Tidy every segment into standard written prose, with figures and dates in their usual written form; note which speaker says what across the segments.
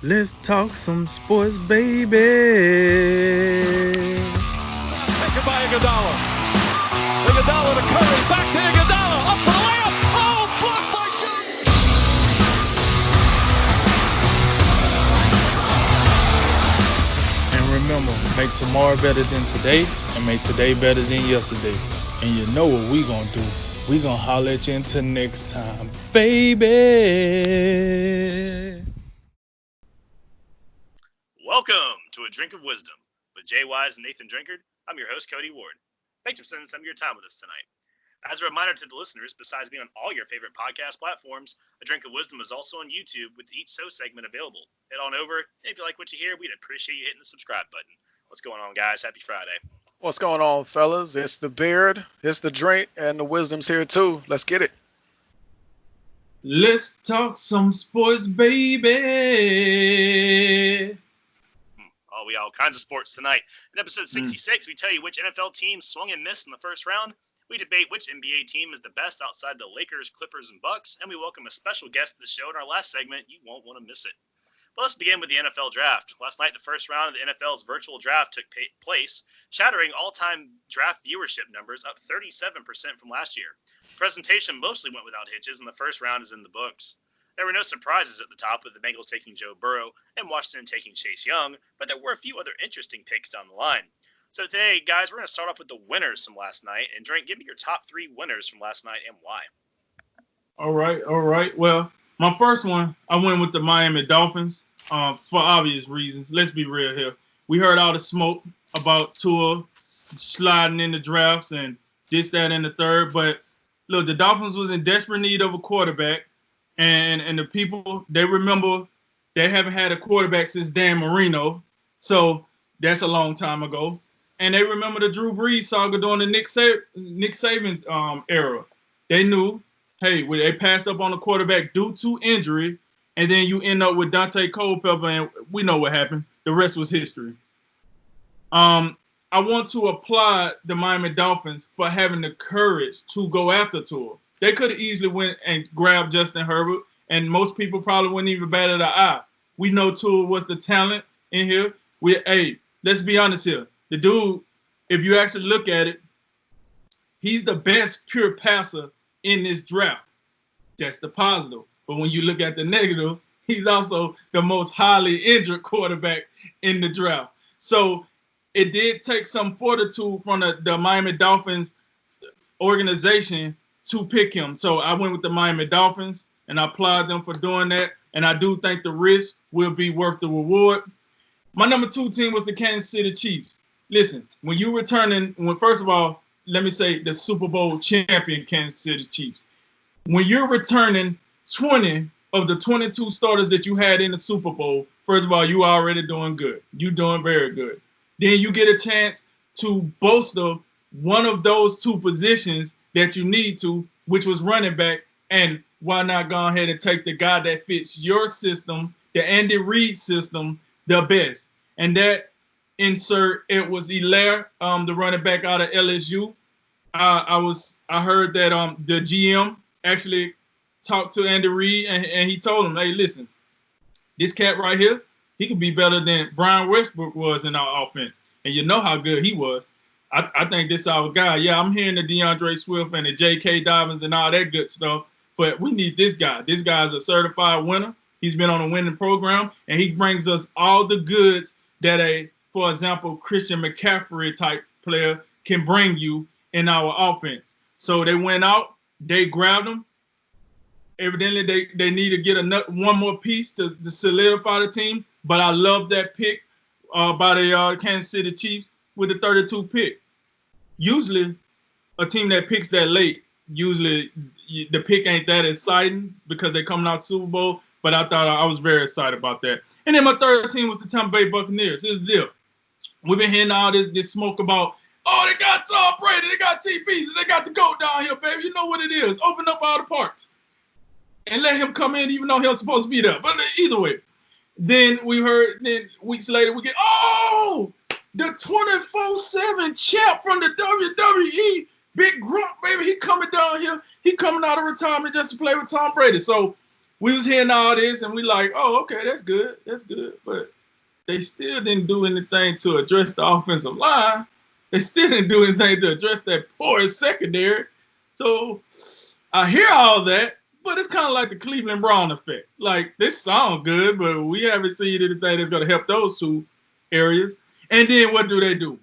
Speaker 1: Let's talk some sports, baby.
Speaker 2: Taken by Iguodala. Iguodala to Curry. Back to Iguodala. Up for the layup. Oh, blocked by Jones.
Speaker 1: And remember, make tomorrow better than today, and make today better than yesterday. And you know what we gonna do. We gonna holler at you until next time, baby.
Speaker 3: Welcome to A Drink of Wisdom with Jay Wise and Nathan Drinkard. I'm your host, Cody Ward. Thanks for spending some of your time with us tonight. As a reminder to the listeners, besides being on all your favorite podcast platforms, A Drink of Wisdom is also on YouTube with each show segment available. Head on over, and if you like what you hear, we'd appreciate you hitting the subscribe button. What's going on, guys? Happy Friday.
Speaker 4: What's going on, fellas? It's the beard, it's the drink, and the wisdom's here too. Let's get it.
Speaker 1: Let's talk some sports, baby.
Speaker 3: We all kinds of sports tonight. In episode 66, we tell you which NFL team swung and missed in the first round. We debate which NBA team is the best outside the Lakers, Clippers, and Bucks, and we welcome a special guest to the show in our last segment. You won't want to miss it. But let's begin with the NFL draft. Last night, the first round of the NFL's virtual draft took place, shattering all-time draft viewership numbers, up 37% from last year. The presentation mostly went without hitches, and the first round is in the books. There were no surprises at the top, with the Bengals taking Joe Burrow and Washington taking Chase Young, but there were a few other interesting picks down the line. So today, guys, we're going to start off with the winners from last night. And Drake, give me your top three winners from last night and why.
Speaker 5: All right. Well, my first one, I went with the Miami Dolphins for obvious reasons. Let's be real here. We heard all the smoke about Tua sliding in the drafts and this, that, and the third. But look, the Dolphins was in desperate need of a quarterback. And the people, they remember they haven't had a quarterback since Dan Marino. So that's a long time ago. And they remember the Drew Brees saga during the Nick Saban era. They knew, hey, they passed up on a quarterback due to injury, and then you end up with Dante Culpepper, and we know what happened. The rest was history. I want to applaud the Miami Dolphins for having the courage to go after Tua. They could have easily went and grabbed Justin Herbert, and most people probably wouldn't even bat an eye. We know Tua was the talent in here. Let's be honest here. The dude, if you actually look at it, he's the best pure passer in this draft. That's the positive. But when you look at the negative, he's also the most highly injured quarterback in the draft. So it did take some fortitude from the Miami Dolphins organization to pick him. So I went with the Miami Dolphins, and I applaud them for doing that. And I do think the risk will be worth the reward. My number two team was the Kansas City Chiefs. Listen, when you first of all, let me say the Super Bowl champion Kansas City Chiefs. When you're returning 20 of the 22 starters that you had in the Super Bowl, first of all, you are already doing good. You're doing very good. Then you get a chance to bolster one of those two positions that you need to, which was running back, and why not go ahead and take the guy that fits your system, the Andy Reid system, the best. And that it was Hilaire, the running back out of LSU. I heard that the GM actually talked to Andy Reid, and he told him, hey, listen, this cat right here, he could be better than Brian Westbrook was in our offense. And you know how good he was. I think this is our guy. Yeah, I'm hearing the DeAndre Swift and the J.K. Dobbins and all that good stuff, but we need this guy. This guy's a certified winner. He's been on a winning program, and he brings us all the goods that for example, Christian McCaffrey type player can bring you in our offense. So they went out, they grabbed him. Evidently, they need to get one more piece to solidify the team, but I love that pick by the Kansas City Chiefs with the 32 pick. Usually, a team that picks that late, the pick ain't that exciting because they're coming out Super Bowl, but I thought I was very excited about that. And then my third team was the Tampa Bay Buccaneers. Here's the deal. We've been hearing all this smoke about, they got Tom Brady, they got TB, they got the GOAT down here, baby. You know what it is. Open up all the parts and let him come in even though he was supposed to be there. But either way, then weeks later we get, the 24/7 champ from the WWE, Big Gronk, baby, he coming down here. He coming out of retirement just to play with Tom Brady. So we was hearing all this, and we like, oh, okay, that's good. But they still didn't do anything to address the offensive line. They still didn't do anything to address that poor secondary. So I hear all that, but it's kind of like the Cleveland Brown effect. Like, this sounds good, but we haven't seen anything that's going to help those two areas. And then what do?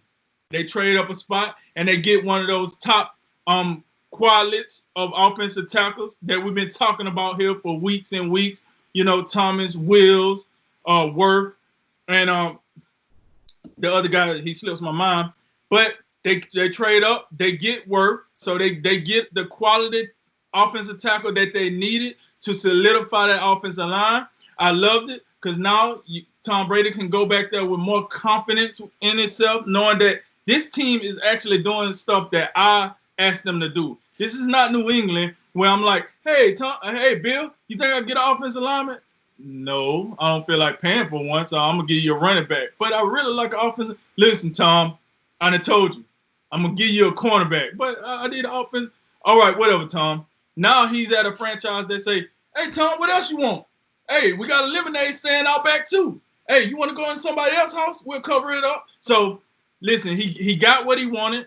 Speaker 5: They trade up a spot, and they get one of those top quadlets of offensive tackles that we've been talking about here for weeks and weeks. You know, Thomas, Wills, Worth, and the other guy, he slips my mind. But they trade up, they get Worth, so they get the quality offensive tackle that they needed to solidify that offensive line. I loved it because now Tom Brady can go back there with more confidence in himself, knowing that this team is actually doing stuff that I asked them to do. This is not New England where I'm like, hey, Bill, you think I can get an offensive lineman? No, I don't feel like paying for one, so I'm going to give you a running back. But I really like an offensive. Listen, Tom, I done told you. I'm going to give you a cornerback. But I need an offense. All right, whatever, Tom. Now he's at a franchise that say, hey, Tom, what else you want? Hey, we got a lemonade stand out back too. Hey, you want to go in somebody else's house? We'll cover it up. So, listen, he got what he wanted.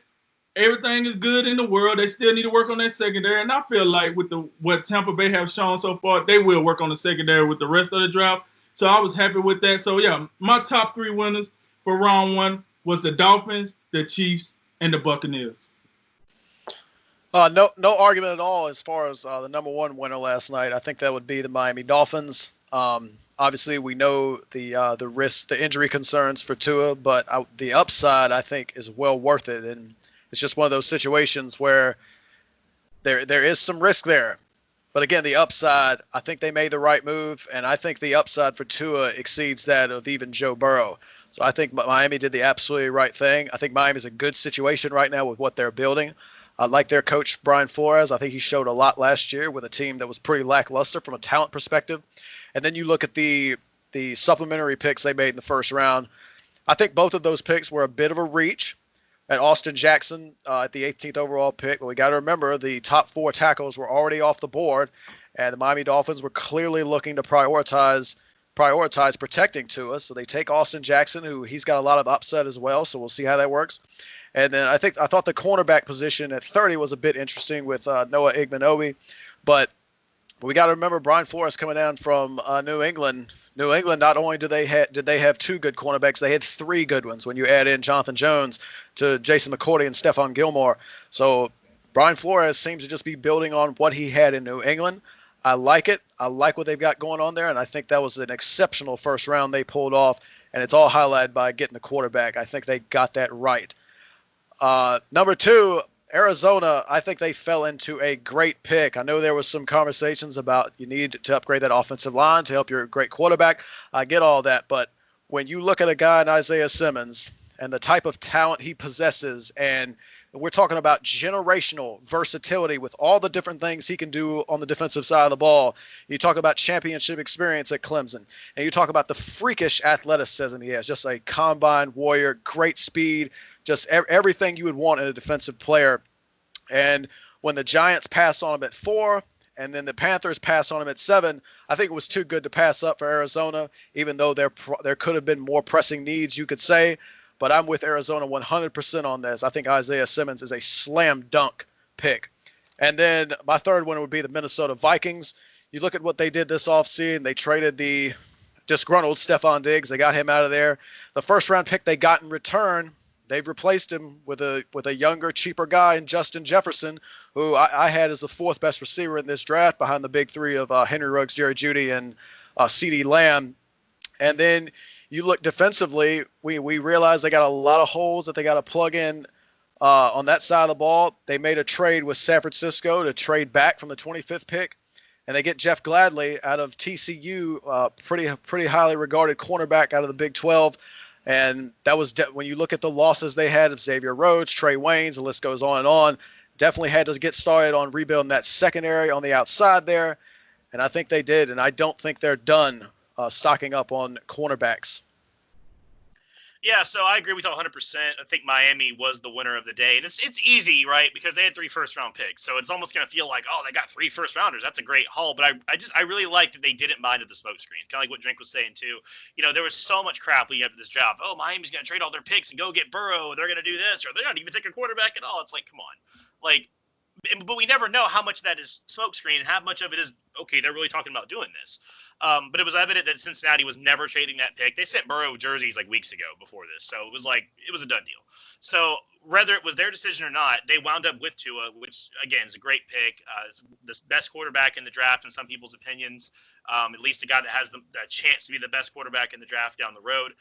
Speaker 5: Everything is good in the world. They still need to work on that secondary. And I feel like with what Tampa Bay have shown so far, they will work on the secondary with the rest of the draft. So I was happy with that. So, yeah, my top three winners for round one was the Dolphins, the Chiefs, and the Buccaneers.
Speaker 4: No argument at all as far as the number one winner last night. I think that would be the Miami Dolphins. Obviously, we know the risk, the injury concerns for Tua, but the upside, I think, is well worth it. And it's just one of those situations where there is some risk there. But again, the upside, I think they made the right move, and I think the upside for Tua exceeds that of even Joe Burrow. So I think Miami did the absolutely right thing. I think Miami's a good situation right now with what they're building. I like their coach, Brian Flores. I think he showed a lot last year with a team that was pretty lackluster from a talent perspective. And then you look at the supplementary picks they made in the first round. I think both of those picks were a bit of a reach. At Austin Jackson at the 18th overall pick, but we got to remember the top four tackles were already off the board, and the Miami Dolphins were clearly looking to prioritize protecting Tua. So they take Austin Jackson, who he's got a lot of upside as well. So we'll see how that works. And then I thought the cornerback position at 30 was a bit interesting with Noah Igbenogbe, but we got to remember Brian Flores coming down from New England. New England, not only did they have two good cornerbacks, they had three good ones when you add in Jonathan Jones to Jason McCourty and Stephon Gilmore. So Brian Flores seems to just be building on what he had in New England. I like it. I like what they've got going on there, and I think that was an exceptional first round they pulled off, and it's all highlighted by getting the quarterback. I think they got that right. Number two, Arizona, I think they fell into a great pick. I know there was some conversations about you need to upgrade that offensive line to help your great quarterback. I get all that, but when you look at a guy in Isaiah Simmons and the type of talent he possesses, and we're talking about generational versatility with all the different things he can do on the defensive side of the ball. You talk about championship experience at Clemson, and you talk about the freakish athleticism he has, just a combine warrior, great speed, just everything you would want in a defensive player. And when the Giants passed on him at 4 and then the Panthers passed on him at 7, I think it was too good to pass up for Arizona, even though there could have been more pressing needs, you could say. But I'm with Arizona 100% on this. I think Isaiah Simmons is a slam dunk pick. And then my third one would be the Minnesota Vikings. You look at what they did this offseason. They traded the disgruntled Stephon Diggs. They got him out of there. The first round pick they got in return, they've replaced him with a younger, cheaper guy in Justin Jefferson, who I had as the fourth best receiver in this draft behind the big three of Henry Ruggs, Jerry Jeudy, and CeeDee Lamb. And then you look defensively, we realize they got a lot of holes that they got to plug in on that side of the ball. They made a trade with San Francisco to trade back from the 25th pick, and they get Jeff Gladney out of TCU, pretty highly regarded cornerback out of the Big 12. And that was when you look at the losses they had of Xavier Rhodes, Trey Waynes, the list goes on and on. Definitely had to get started on rebuilding that secondary on the outside there, and I think they did. And I don't think they're done stocking up on cornerbacks.
Speaker 3: Yeah, so I agree with you 100%. I think Miami was the winner of the day. And it's easy, right? Because they had 3 first-round picks. So it's almost going to feel like, oh, they got 3 first-rounders. That's a great haul. But I really like that they didn't mind at the smoke screens. Kind of like what Drink was saying, too. There was so much crap leading up to this draft. Oh, Miami's going to trade all their picks and go get Burrow. They're going to do this. Or they're not even take a quarterback at all. It's like, come on. Like, but we never know how much that is smokescreen and how much of it is, okay, they're really talking about doing this. But it was evident that Cincinnati was never trading that pick. They sent Burrow jerseys like weeks ago before this. So it was a done deal. So whether it was their decision or not, they wound up with Tua, which, again, is a great pick. It's the best quarterback in the draft in some people's opinions, at least a guy that has the chance to be the best quarterback in the draft down the road.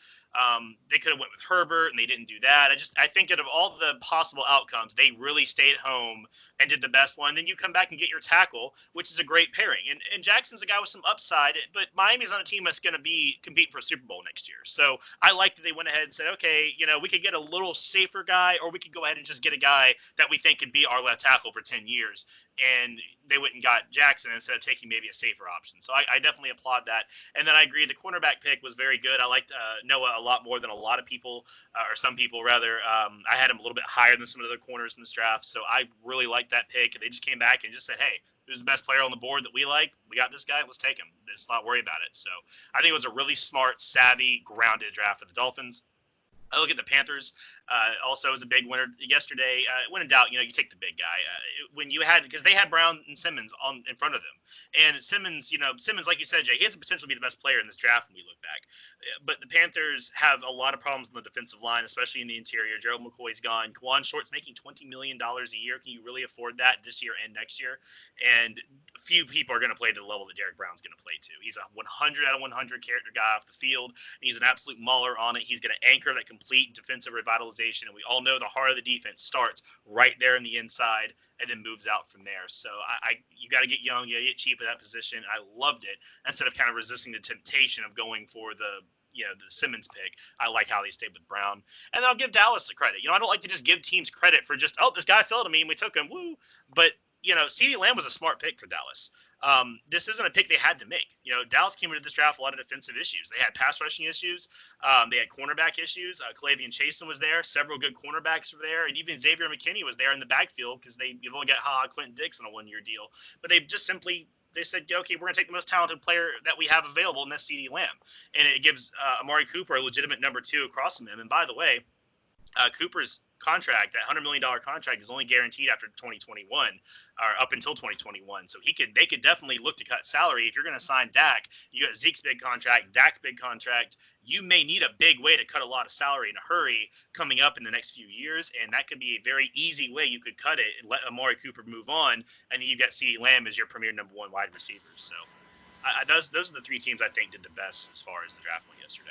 Speaker 3: They could have went with Herbert, and they didn't do that. I think out of all the possible outcomes, they really stayed home and did the best one. Then you come back and get your tackle, which is a great pairing. And Jackson's a guy with some upside, but Miami's on a team that's going to be competing for a Super Bowl next year. So I like that they went ahead and said, okay, we could get a little safer guy, or we could go ahead and just get a guy that we think could be our left tackle for 10 years. And they went and got Jackson instead of taking maybe a safer option. So I definitely applaud that. And then I agree the cornerback pick was very good. I liked Noah a lot more than a lot of people, or some people rather. I had him a little bit higher than some of the other corners in this draft. So I really liked that pick. They just came back and just said, hey, who's the best player on the board that we like? We got this guy. Let's take him. Let's not worry about it. So I think it was a really smart, savvy, grounded draft for the Dolphins. I look at the Panthers, also as a big winner yesterday. When in doubt, you take the big guy. Because they had Brown and Simmons in front of them. And Simmons, like you said, Jay, he has the potential to be the best player in this draft when we look back. But the Panthers have a lot of problems on the defensive line, especially in the interior. Gerald McCoy's gone. Kwan Short's making $20 million a year. Can you really afford that this year and next year? And few people are going to play to the level that Derek Brown's going to play to. He's a 100 out of 100 character guy off the field. He's an absolute mauler on it. He's going to anchor that complete defensive revitalization. And we all know the heart of the defense starts right there in the inside and then moves out from there. So you got to get young, you got to get cheap at that position. I loved it. Instead of kind of resisting the temptation of going for the Simmons pick, I like how they stayed with Brown. And then I'll give Dallas the credit. I don't like to just give teams credit for just, oh, this guy fell to me and we took him, woo. But CeeDee Lamb was a smart pick for Dallas. This isn't a pick they had to make. Dallas came into this draft with a lot of defensive issues. They had pass rushing issues. They had cornerback issues. Kalavian Chasen was there. Several good cornerbacks were there. And even Xavier McKinney was there in the backfield because you've only got Clinton Dix on a one-year deal. But they just simply said, okay, we're going to take the most talented player that we have available, and that's CeeDee Lamb. And it gives Amari Cooper a legitimate number 2 across from him. And by the way, Cooper's contract, that $100 million contract, is only guaranteed after 2021 or up until 2021. So they could definitely look to cut salary. If you're going to sign Dak, you got Zeke's big contract, Dak's big contract. You may need a big way to cut a lot of salary in a hurry coming up in the next few years, and that could be a very easy way you could cut it and let Amari Cooper move on, and then you've got CeeDee Lamb as your premier number 1 wide receiver. So those are the 3 teams I think did the best as far as the draft went yesterday.